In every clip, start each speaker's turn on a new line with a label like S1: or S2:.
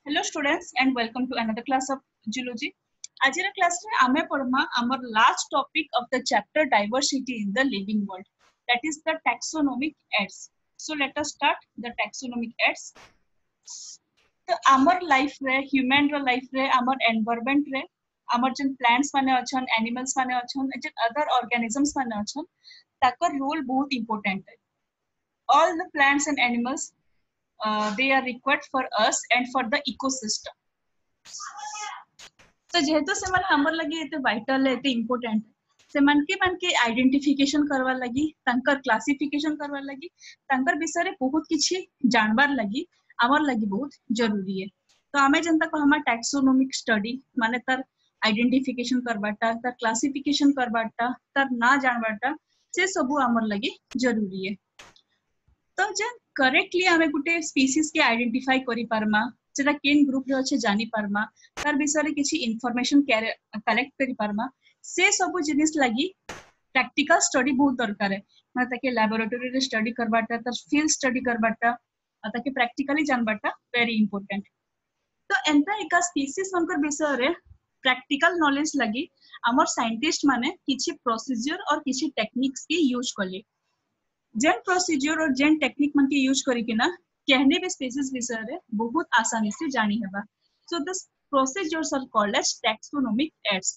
S1: Hello students and welcome to another class of Zoology. आज class रे आमे पढ़मा हमर last topic of the chapter diversity in the living world, that is the taxonomic aids. So let us start the taxonomic aids. तो हमर life रे human रो life रे हमर environment रे हमर जन प्लांट्स माने अछन, एनिमल्स माने अछन, जन अदर ऑर्गेनिजम्स माने अछन, ताकर रोल बहुत इंपोर्टेंट है. All the plants and animals they are required for us and for the ecosystem. तो जेहेतु से मन हमर लगी एते वाइटल है, एते इंपोर्टेंट है, से मन के आइडेंटिफिकेशन करवा लगी, तंकर क्लासिफिकेशन करवा लगी, तंकर विषय रे बहुत किछि जानबार लगी हमर लगी बहुत जरूरी है. तो हमें जनता को हमार टैक्सोनोमिक स्टडी माने तर आइडेंटिफिकेशन करबाटा, तर क्लासिफिकेशन करबाटा, तर ना जानबाटा से सबु हमर लगी जरूरी है. तो जे करेक्टली हमें गुटे स्पीसीज के आइडेंटिफाई करि पारमा, सेटा केन ग्रुप रे अछि जानि पारमा, तार विषय रे किछि इंफॉर्मेशन कलेक्ट करि पारमा, से सब जिनिस लागि प्रैक्टिकल स्टडी बहुत दरकार है. माने ताके लैबोरेटरी रे स्टडी करबाटा, तार फील्ड स्टडी करबाटा, ताके प्रैक्टिकली जानबाटा वेरी इंपोर्टेंट. तो एंता एका स्पीसीज मनकर विषय रे प्रैक्टिकल नॉलेज लागि हमर साइंटिस्ट माने किछि प्रोसीजर और किछि टेक्निक्स के यूज करले. जेन प्रोसीजर और जेन टेक्निक मन के यूज करी के ना कहने भी स्पीसीज विषय रे बहुत आसानी से जानी हेबा. So this procedures are called as taxonomic aids.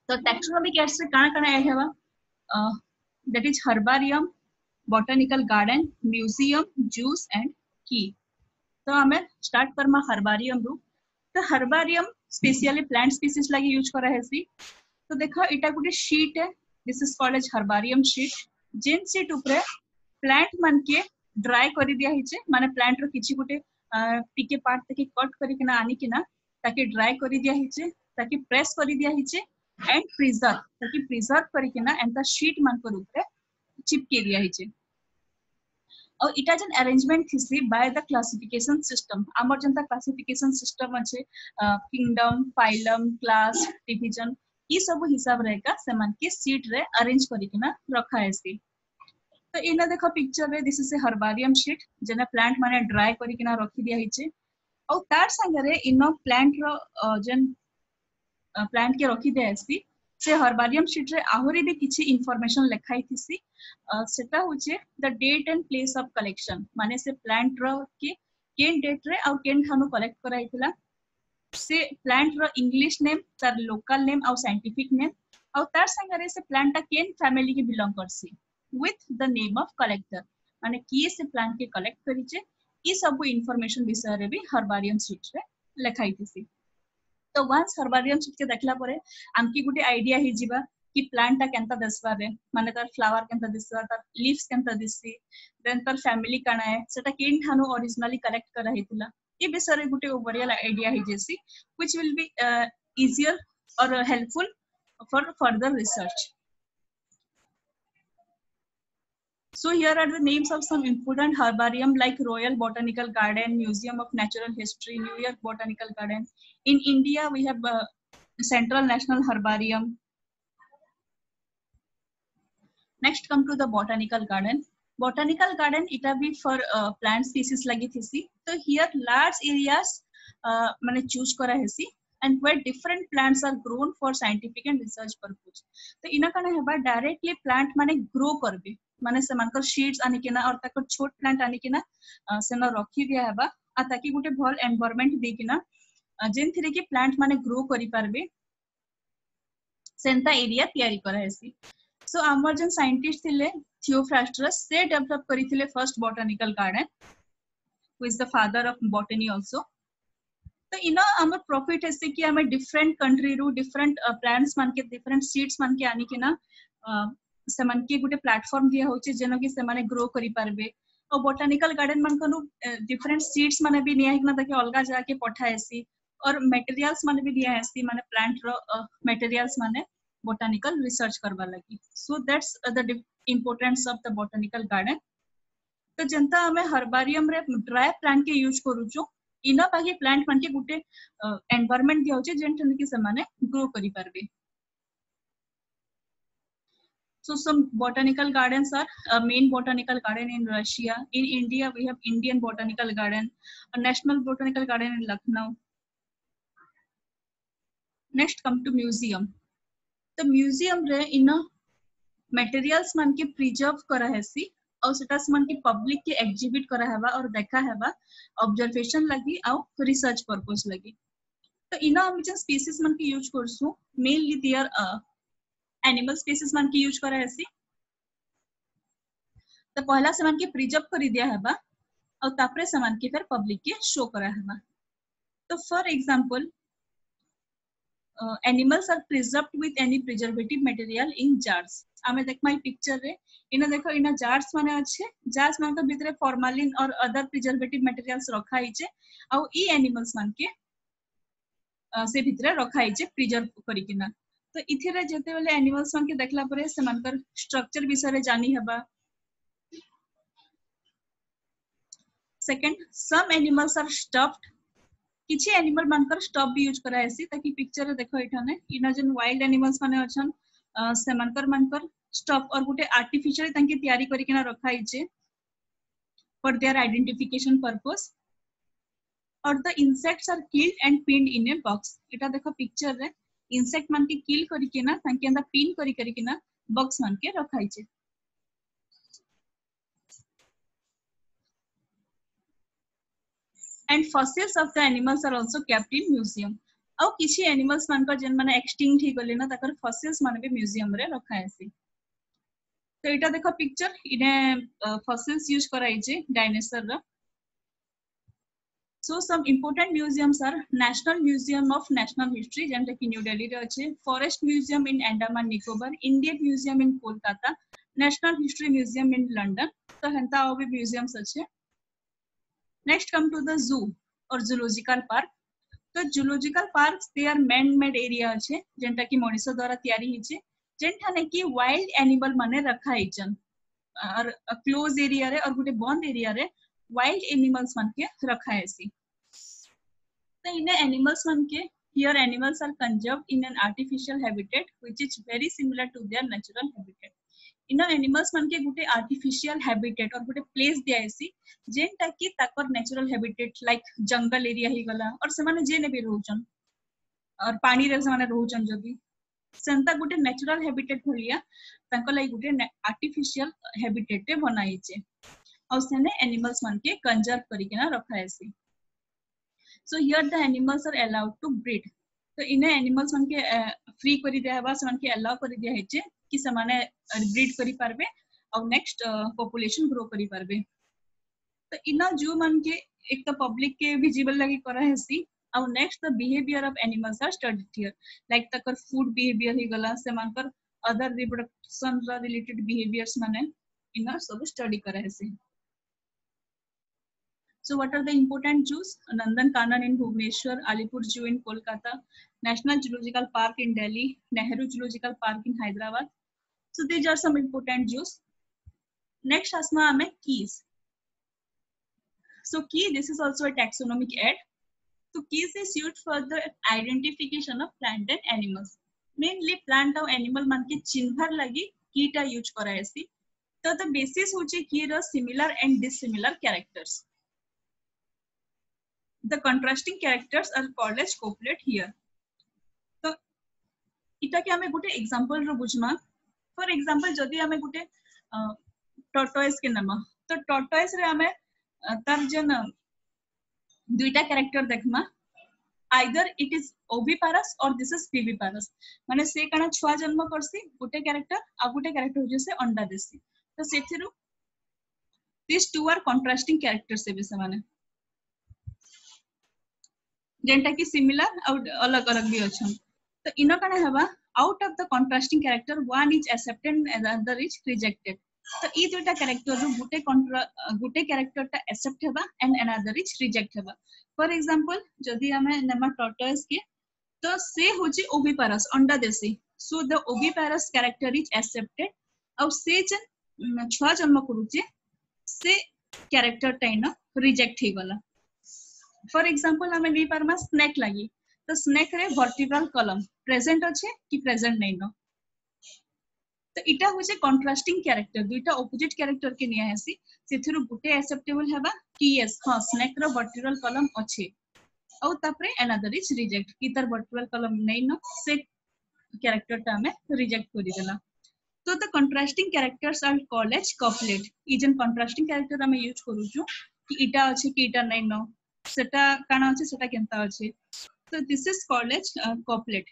S1: तो टैक्सोनोमिक एड्स से काना ऐड हेबा, that is herbarium, botanical garden, museum, zoos and key. तो हमें स्टार्ट करमा हर्बारियम रू. तो हर्बारियम स्पेशली प्लांट स्पीसीज लागि यूज करा हेसी. तो देखो इटा गुटे शीट है, this is called as herbarium sheet. जेन शीट ऊपर प्लांट मन के ड्राई करि दिया हिचे, माने प्लांट रो किछि गुटे टिके पार्ट तके कट करि के ना आनी के ना ताकि ड्राई करि दिया हिचे, ताकि प्रेस करि दिया हिचे एंड प्रिजर्व, ताकि प्रिजर्व करि के ना एंता शीट मन को ऊपर चिपके दिया हिचे. और इटा जन अरेंजमेंट थिसी बाय द क्लासिफिकेशन सिस्टम. हमर जनता क्लासिफिकेशन सिस्टम अछि किंगडम, फाइलम, क्लास, डिवीजन, ई सब हिसाब रहेगा से मन के शीट रे अरेंज करि के ना रखा है सी. तो इना देखो पिक्चर रे this is a herbarium sheet जेना प्लांट माने ड्राई करि के ना रखि दिया हिचे. और तार संगे रे इनो प्लांट रो जन प्लांट के रखि दिया सी से हर्बारियम शीट रे आहुरी भी किछि इंफॉर्मेशन लिखाई थिसी. सेटा होचे the date and place of collection, माने से प्लांट रो के केन डेट रे और केन थानो कलेक्ट कराइतला, से प्लांट रो इंग्लिश नेम, तार लोकल नेम और साइंटिफिक नेम, और तार संगे से प्लांट केन फैमिली के बिलोंग करसी with the name of collector, माने किए से प्लांट के कलेक्ट करिचे. ई सब इंफॉर्मेशन विषय रे भी हर्बारियम शीट रे लिखाई थिसी. तो वंस हर्बारियम शीट के देखला परे आमकी गुटे आईडिया हि जिबा कि प्लांट ता केनता दसवा रे, माने तार फ्लावर केनता दिसवा, तार लीव्स केनता दिससी, देन तार फैमिली काना है, सेटा केन थानो ओरिजिनली कलेक्ट करा हेतुला. ये विषय रे गुटे ओवरऑल आईडिया हि जेसी which will be easier or helpful for further research. So here are the names of some important herbarium like Royal Botanical Garden, Museum of Natural History, New York Botanical Garden. In India we have Central National Herbarium. Next come to the Botanical Garden. Botanical Garden ita bhi for plant species lagi thisi. So here large areas mane choose kara hesi and where different plants are grown for scientific and research purpose. तो इना कना हेबा directly plant माने grow करबे, माने से मानकर seeds आनी के ना और ताकर छोट प्लांट आनी के ना से ना रखी दिया हेबा आ ताकि गुटे भल एनवायरनमेंट दे के ना जेन थिरे के प्लांट माने ग्रो करि पारबे सेंता एरिया तयारी करा हेसी. सो हमर जन साइंटिस्ट थिले थियोफ्रास्टस से डेवलप करिथिले first botanical garden, who is the father of botany also. तो इना हमर प्रॉफिट है कि हमें डिफरेंट कंट्री रू डिफरेंट प्लांट्स मान के डिफरेंट सीड्स मान के आनी के ना से मान के गुटे प्लेटफॉर्म दिया होचे जेनो कि से माने ग्रो करि पारबे. और बॉटनिकल गार्डन मान कनु डिफरेंट सीड्स माने भी निया हिकना ताकि अलगा जाके पठाएसी और मटेरियल्स माने भी दिया हैसी, माने प्लांट रो मटेरियल्स माने botanical research करवा लगी. So that's the importance of the botanical garden. तो जनता हमें हर्बारियम रे ड्राई प्लांट के यूज करू जो इना बाकी प्लांट मान के गुटे एनवायरनमेंट दिया होचे जेन ठन के से माने ग्रो करि पारबे. So some botanical gardens are main botanical garden in Russia. In India, we have Indian Botanical Garden, a National Botanical Garden in Lucknow. Next come to museum. The museum रे इन materials मान के preserve करा है सी और सेटा मान के public के exhibit करा है और देखा है observation लगी और research purpose लगी. तो इना हम जो species मान के use करसु mainly their animal species मान के use करा है सी. तो पहला समान के प्रिजर्व कर दिया है और तापरे समान के फिर पब्लिक के शो करा है. तो for example animals are preserved with any preservative material in jars. आमे देख माय पिक्चर रे इना देखो इना जार्स माने अच्छे जार्स मान के भीतर फॉर्मालिन और अदर प्रिजर्वेटिव मटेरियल्स रखा हिचे और ई एनिमल्स मान के से भीतर रखा हिचे प्रिजर्व करिकिना. तो इथिरे जते बेले एनिमल्स मान के देखला परे समानकर स्ट्रक्चर विषय रे जानी हेबा. Second, some animals are stuffed. किछि एनिमल मानकर स्टफ भी यूज करा हैसी ताकि पिक्चर रे देखो इठाने इना जन वाइल्ड एनिमल्स माने अछन से मानकर स्टफ और गुटे आर्टिफिशियल तांके तयारी करी केना रखा हिचे फॉर देयर आइडेंटिफिकेशन पर्पस. और the insects are killed and pinned in a box. इटा देखो पिक्चर रे इंसेक्ट मान के किल करी केना तांके अंदा पिन करी केना बॉक्स मान के रखा हिचे. And fossils of the animals are also kept in museum. और किसी animals मान का जन माने extinct ही गले ना ताकर fossils माने भी museum रे रखा है सी. तो इटा देखो पिक्चर इने fossils यूज कराई जे डायनासोर रा. So some important museums are National Museum of National History जेंटा कि न्यू दिल्ली रे अछि, Forest Museum in Andaman Nicobar, Indian Museum in Kolkata, National History Museum in London. तो हंता और भी museums अच्छे. Next come to the zoo or zoological park. तो zoological parks they are man-made area अच्छे जेंटा कि मनुष्य द्वारा तैयारी हिचे जेंटा ने कि wild animal माने रखा हिचन और close area रे और गुटे bond area रे wild animals मान के रखा है सी. तो इन्हें animals मान के here animals are conserved in an artificial habitat which is very similar to their natural habitat. इना एनिमल्स मान के गुटे आर्टिफिशियल हैबिटेट और गुटे प्लेस दिया ऐसी जेंटा कि ताकर नेचुरल हैबिटेट लाइक जंगल एरिया ही गला और से माने जेने भी रहउचन और पानी रे से माने रहउचन जदी सेंता गुटे नेचुरल हैबिटेट भलिया ताको लाई गुटे आर्टिफिशियल हैबिटेट ते बनाई छे और सेने एनिमल्स मान के कंजर्व करी केना रखा ऐसी. So here the animals are allowed to breed. तो इने एनिमल्स मान के फ्री करी दिया बा से मान के अलाउ करी दिया हेचे कि समाने ब्रीड करी पारबे और नेक्स्ट पॉपुलेशन ग्रो करी पारबे. तो इना जो मान के एक तो पब्लिक के विजिबल लगी करा हेसी और next the behaviour of animals are studied here like तकर फूड बिहेवियर ही गला से मानकर अदर रिप्रोडक्शन रिलेटेड बिहेवियर्स माने इना सब स्टडी करा हेसी. So what are the important zoos? Nandankanan in Bhubaneswar, Alipur Zoo in Kolkata, National Zoological Park in Delhi, Nehru Zoological Park in Hyderabad. So these are some important zoos. Next asma hame keys. So key, this is also a taxonomic aid. So keys is used for the identification of plant and animals. Mainly plant और animal मान के चिन्हर लगी key टा use करा ऐसी. तो the basis होचे key रा similar and dissimilar characters. The contrasting characters are called as couplet here. तो इटा के हमें गुटे एग्जांपल रो बुझमा. फॉर एग्जांपल जदी हमें गुटे टॉर्टोइस के नाम तो टॉर्टोइस रे हमें तार जन दुईटा character देखमा either it is oviparous or this is viviparous. माने से कणा छुआ जन्म करसी गुटे कैरेक्टर आ गुटे कैरेक्टर हो जैसे अंडा देसी. तो सेथिरु these two are contrasting characters से भी समान है जेंटा कि सिमिलर और अलग अलग भी अच्छन. तो इनो कने हबा out of the contrasting character one is accepted and other is rejected. तो ई दुटा कैरेक्टर रो गुटे कैरेक्टर ता एक्सेप्ट हेबा एंड अनदर इज रिजेक्ट हेबा. फॉर एग्जांपल जदी हमें नेमा टॉर्टोइस के तो से होची ओविपारस अंडा देसी. So the oviparous character is accepted और से जन छुआ जन्म करूचे से कैरेक्टर टाइना रिजेक्ट हे गला. फॉर एग्जांपल हमें नहीं पारमा स्नेक लगी तो स्नेक रे वर्टिब्रल कॉलम प्रेजेंट अच्छे कि प्रेजेंट नहीं नो. तो इटा होचे कंट्रास्टिंग कैरेक्टर दुईटा ऑपोजिट कैरेक्टर के निया हेसी सेथिरु गुटे एक्सेप्टेबल हेबा कि यस हां स्नेक रो वर्टिकल कॉलम अछि और तापरे अनदर इज रिजेक्ट कि तार वर्टिकल कॉलम नै न से कैरेक्टर टा हमें रिजेक्ट करि देला तो the contrasting characters are called as couplet ई जन कंट्रास्टिंग कैरेक्टर हमें यूज करू छु कि इटा अछि कि इटा नै न सेटा काना अछि सेटा केनता अछि so this is called as couplet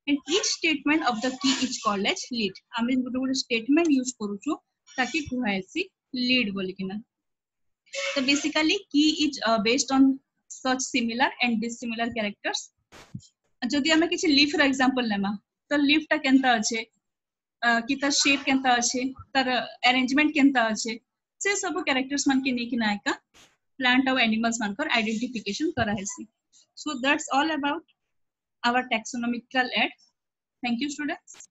S1: and each statement of the key is called as lead आमे गुटे स्टेटमेंट यूज करू छु ताकि कुहायसी lead बोली किना so basically key is based on such similar and dissimilar characters जदि हमें किछि लीफ रो example lemma तो लीफ टा केनता अछि कि तार शेप केनता अछि तार अरेंजमेंट केनता अछि से सब कैरेक्टर्स मन के नेकी नायका प्लांट और एनिमल्स मन कर आइडेंटिफिकेशन करा हेसी so that's all about our taxonomical aid thank you students